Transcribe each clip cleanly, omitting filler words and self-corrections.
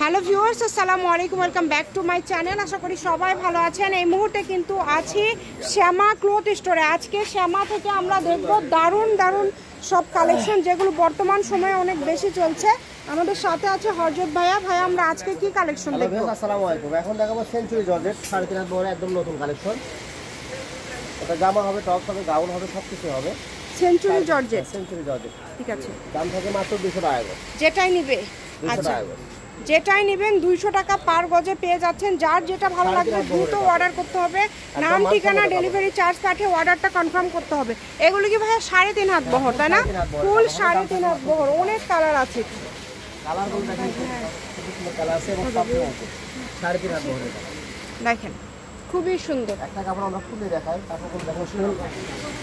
Hello viewers, আসসালামু আলাইকুম, welcome back to my channel. আশা করি সবাই ভালো আছেন। এই মুহূর্তে কিন্তু আছি শ্যামা ক্লথ স্টোরে। আজকে শ্যামা থেকে আমরা দেখব দারুণ দারুণ সব কালেকশন, যেগুলো বর্তমান সময়ে অনেক বেশি চলছে। আমাদের সাথে আছে হযরত ভাইয়া। ভাইয়া, আমরা আজকে কি কালেকশন দেখব? আসসালামু আলাইকুম। এখন দেখাবো সেঞ্চুরি জর্জেট 3.5 হাত বড় একদম নতুন কালেকশন। এটা জামা হবে, টপস হবে, গাউন হবে, সবকিছু হবে। সেঞ্চুরি জর্জেট, সেঞ্চুরি জর্জেট, ঠিক আছে। দাম থাকে মাত্র 200 টাকা গজ। যেটাই নিবে, 200 টাকা গজ। যেটাই নেবেন 200 টাকা পার গজে পেয়ে যাচ্ছেন। যার যেটা ভালো লাগবে দ্রুত অর্ডার করতে হবে। নাম, ঠিকানা, ডেলিভারি চার্জ পাঠিয়ে অর্ডারটা কনফার্ম করতে হবে। এগুলো কি ভাইয়া 3.5 হাত বহর, তাই না? ফুল 3.5 হাত বহর। অনেক কালার আছে, কালারগুলো দেখেন, সুন্দর কালার আছে এবং সব আছে। 3.5 হাত বহরের কালার দেখেন, খুবই সুন্দর। একটা কাপড় আমরা খুলে দেখাই, তারপর দেখো শুনুন।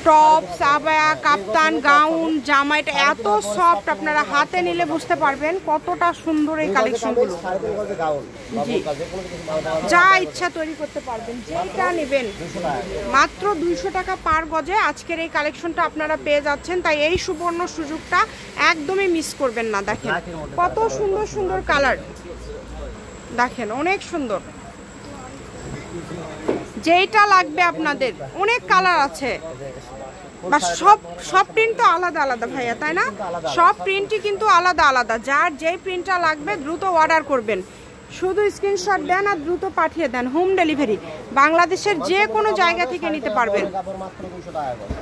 টপ, সাবায়া, কাপ্তান, গাউন, জামা, এটা এত সফট, আপনারা হাতে নিলে বুঝতে পারবেন কতটা সুন্দর এই কালেকশনগুলো। 3.5 গজে গাউন, বাবুর কাছে কোনো কিছু মাল যা ইচ্ছা তৈরি করতে পারবেন, যেটা নেবেন 200 টাকা মাত্র 200 টাকা পার গজে আজকের এই কালেকশনটা আপনারা পেয়ে যাচ্ছেন। তাই এই সুবর্ণ সুযোগটা একদমই মিস করবেন না। দেখেন কত সুন্দর সুন্দর কালার, দেখেন অনেক সুন্দর। যেটা লাগবে আপনাদের, অনেক কালার আছে। বা সব প্রিন্ট তো আলাদা আলাদা ভাইয়া, তাই না? সব প্রিন্টই কিন্তু আলাদা আলাদা। যার যেই প্রিন্টটা লাগবে দ্রুত অর্ডার করবেন। শুধু স্ক্রিনশট দেন আর দ্রুত পাঠিয়ে দেন। হোম ডেলিভারি, বাংলাদেশের যে কোনো জায়গা থেকে নিতে পারবেন। কাপড় মাত্র 200 টাকা গজ।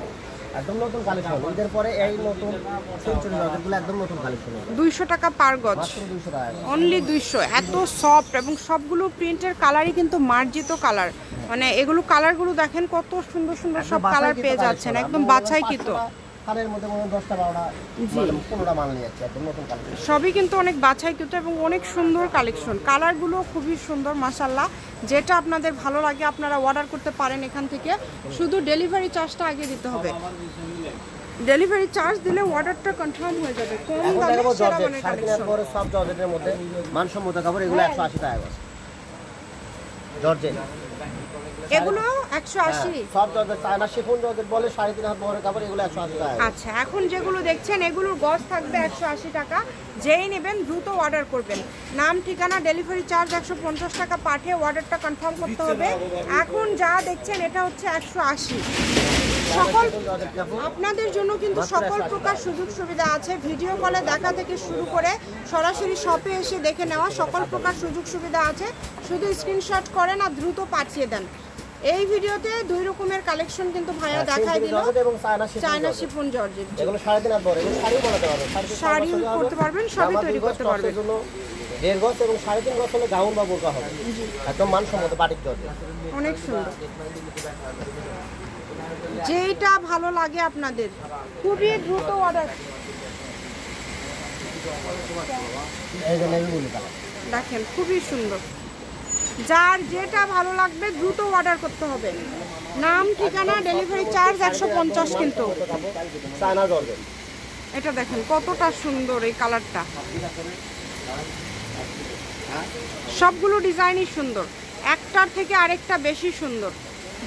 একদম নতুন কালেকশন। ঈদের পরে এই নতুন সেঞ্চুরি জর্জেটগুলো একদম নতুন কালেকশন। 200 টাকা পার গজ, মাত্র 200 টাকা গজ। অনলি 200। এত সফট এবং সবগুলো প্রিন্টের কালারই কিন্তু মার্জিত কালার। মানে এগুলো কালারগুলো দেখেন কত সুন্দর সুন্দর সব কালার পেয়ে যাচ্ছেন, একদম বাছাইকৃত। কালের মধ্যে মনে 10টা 12টা 15টা মাল নিয়ে যাচ্ছে, একদম নতুন কালেকশন। সবই কিন্তু অনেক বাছাইকৃত এবং অনেক সুন্দর কালেকশন। কালারগুলো খুবই সুন্দর মাশাআল্লাহ। যেটা আপনাদের ভালো লাগে আপনারা অর্ডার করতে পারেন এখান থেকে। শুধু ডেলিভারি চার্জটা আগে দিতে হবে। ডেলিভারি চার্জ দিলে অর্ডারটা কনফার্ম হয়ে যাবে। কম দামে সেরা মানের কালেকশন। পরে সব জর্জেটের মধ্যে মানসম্মত কাপড়, এগুলো 180 টাকা গজ। জর্জেট এগুলো 180। সব জর্জেট, চায়না শিফন জর্জেট বলে 3.5 হাত বহরের কাপড়, এগুলো 180 টাকা। আচ্ছা, এখন যেগুলো দেখছেন এগুলোর গজ থাকবে 180 টাকা। যেই নেবেন দ্রুত অর্ডার করবেন। নাম, ঠিকানা, ডেলিভারি চার্জ 150 টাকা পাঠিয়ে অর্ডারটা কনফার্ম করতে হবে। এখন যা দেখছেন এটা হচ্ছে 180। সকল আপনাদের জন্য কিন্তু সকল প্রকার সুযোগ সুবিধা আছে। ভিডিও কলে দেখা থেকে শুরু করে সরাসরি শপে এসে দেখে নেওয়া সকল প্রকার সুযোগ সুবিধা আছে। শুধু স্ক্রিনশট করেন আর দ্রুত পাঠিয়ে দেন। এই ভিডিওতে দুই রকমের কালেকশন কিন্তু ভাইয়া দেখাই দিল। চায়না শিফন জর্জেট, এগুলো 3.5 হাত বড়, এগুলো শাড়ি বানাতে পারবেন, শাড়ি করতে পারবেন, সবই তৈরি করতে পারবেন। 1.5 গজ এবং 3.5 গজ হলে গাউন বা বোরকা হবে। একদম মানসম্মত বাটিক জর্জেট, অনেক সুন্দর। যেটা ভালো লাগে আপনাদের খুবই দ্রুত অর্ডার। এই যে নেভি কালার দেখেন খুবই সুন্দর। যার যেটা ভালো লাগবে দ্রুত অর্ডার করতে হবে। নাম, ঠিকানা, ডেলিভারি চার্জ 150 কিন্তু। চায়না জর্জেট, এটা দেখেন কতটা সুন্দর এই কালারটা। সবগুলো ডিজাইনই সুন্দর, একটার থেকে আরেকটা বেশি সুন্দর।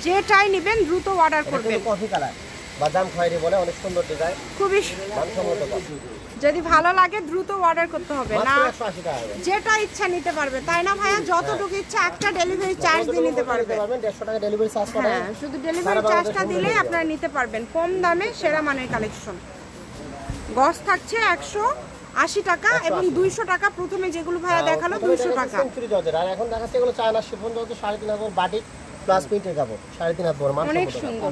যেটাই নেবেন দ্রুত অর্ডার করবেন। কফি কালার, বাদাম খয়েরি বলে, অনেক সুন্দর ডিজাইন, খুবই মানসম্মত কাপড়। যদি ভালো লাগে দ্রুত অর্ডার করতে হবে। না 180 টাকা। যেটা ইচ্ছা নিতে পারবে, তাই না ভাইয়া? যতটুকু ইচ্ছা একটা ডেলিভারি চার্জ দিয়ে নিতে পারবে। 150 টাকা ডেলিভারি চার্জ করে। হ্যাঁ, শুধু ডেলিভারি চার্জটা দিলেই আপনারা নিতে পারবেন। কম দামে সেরা মানের কালেকশন। গজ থাকছে 180 টাকা এবং 200 টাকা। প্রথমে যেগুলো ভাইয়া দেখালো 200 টাকা। সেঞ্চুরি জর্জেট, আর এখন দেখাচ্ছে এগুলো চায়না শিফন জর্জেট 3.5 হাত বড় বাটিক প্লাস প্রিন্টের কাপড়, 3.5 হাত বড়, অনেক সুন্দর,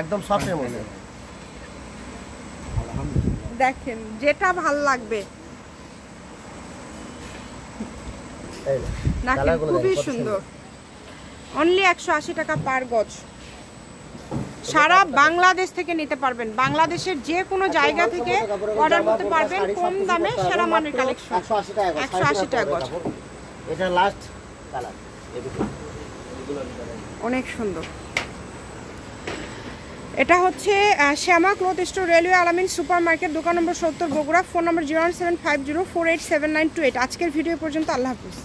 একদম সফটের মধ্যে। দেখেন যেটা ভালো লাগবে। এই না, দেখেন খুবই সুন্দর। অনলি 180 টাকা পার গজ। সারা বাংলাদেশ থেকে নিতে পারবেন। বাংলাদেশের যে কোনো জায়গা থেকে অর্ডার করতে পারবেন। কম দামে সেরা মানের কালেকশন। 180 টাকা গজ। এটা লাস্ট কালার, অনেক সুন্দর। এটা হচ্ছে শ্যামা ক্লথ স্টোর, রেলওয়ে আলামিন সুপার মার্কেট, দোকান নম্বর 70, বগুড়া। ফোন নম্বর 01750487928। আজকের ভিডিও পর্যন্ত। আল্লাহ হাফিজ।